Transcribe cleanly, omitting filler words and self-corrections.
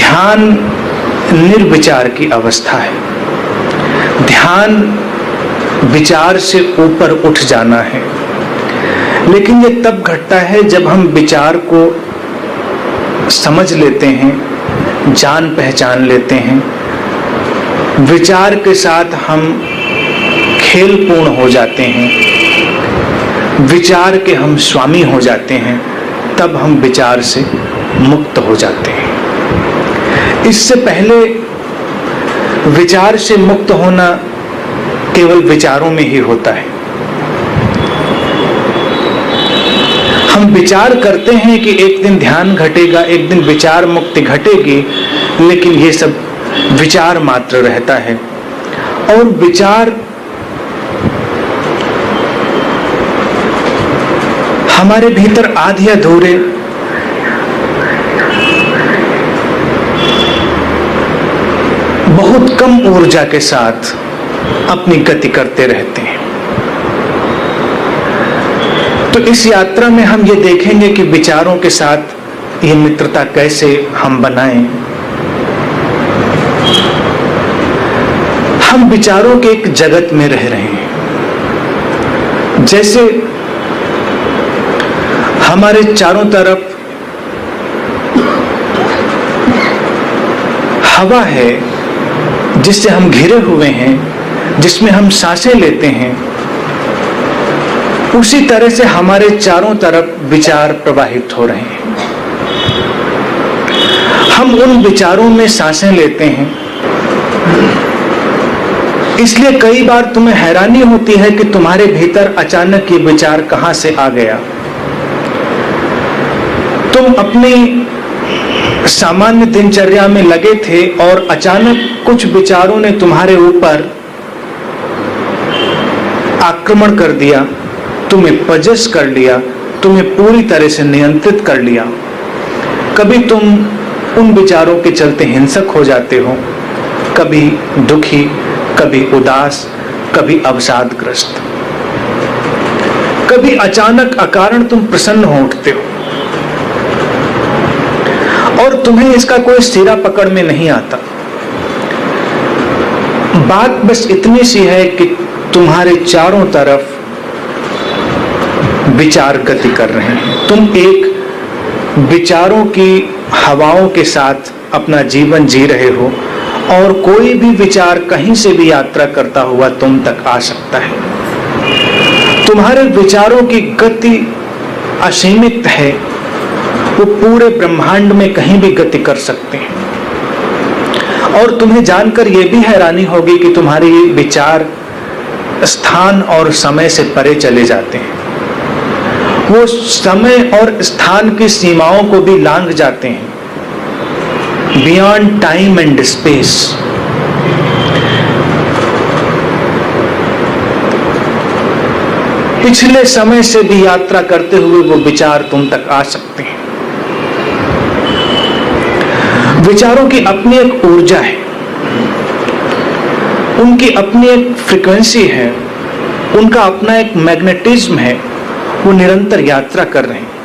ध्यान निर्विचार की अवस्था है। ध्यान विचार से ऊपर उठ जाना है, लेकिन ये तब घटता है जब हम विचार को समझ लेते हैं, जान पहचान लेते हैं, विचार के साथ हम खेल पूर्ण हो जाते हैं, विचार के हम स्वामी हो जाते हैं, तब हम विचार से मुक्त हो जाते हैं। इससे पहले विचार से मुक्त होना केवल विचारों में ही होता है। हम विचार करते हैं कि एक दिन ध्यान घटेगा, एक दिन विचार मुक्ति घटेगी, लेकिन ये सब विचार मात्र रहता है। और विचार हमारे भीतर आधे अधूरे बहुत कम ऊर्जा के साथ अपनी गति करते रहते हैं। तो इस यात्रा में हम ये देखेंगे कि विचारों के साथ ये मित्रता कैसे हम बनाएं। हम विचारों के एक जगत में रह रहे हैं। जैसे हमारे चारों तरफ हवा है जिससे हम घिरे हुए हैं, जिसमें हम सांसें लेते हैं, उसी तरह से हमारे चारों तरफ विचार प्रवाहित हो रहे हैं। हम उन विचारों में सांसें लेते हैं। इसलिए कई बार तुम्हें हैरानी होती है कि तुम्हारे भीतर अचानक ये विचार कहां से आ गया। तुम अपनी सामान्य दिनचर्या में लगे थे और अचानक कुछ विचारों ने तुम्हारे ऊपर आक्रमण कर दिया, तुम्हें पजस कर लिया, तुम्हें पूरी तरह से नियंत्रित कर लिया। कभी तुम उन विचारों के चलते हिंसक हो जाते हो, कभी दुखी, कभी उदास, कभी अवसादग्रस्त। कभी अचानक अकारण तुम प्रसन्न हो उठते हो और तुम्हें इसका कोई सिरा पकड़ में नहीं आता। बात बस इतनी सी है कि तुम्हारे चारों तरफ विचार गति कर रहे हैं। तुम एक विचारों की हवाओं के साथ अपना जीवन जी रहे हो और कोई भी विचार कहीं से भी यात्रा करता हुआ तुम तक आ सकता है। तुम्हारे विचारों की गति असीमित है, वो पूरे ब्रह्मांड में कहीं भी गति कर सकते हैं। और तुम्हें जानकर यह भी हैरानी होगी कि तुम्हारे विचार स्थान और समय से परे चले जाते हैं। वो समय और स्थान की सीमाओं को भी लांघ जाते हैं, बियॉन्ड टाइम एंड स्पेस। पिछले समय से भी यात्रा करते हुए वो विचार तुम तक आ सकते हैं। विचारों की अपनी एक ऊर्जा है, उनकी अपनी एक फ्रीक्वेंसी है, उनका अपना एक मैग्नेटिज्म है। वो निरंतर यात्रा कर रहे हैं।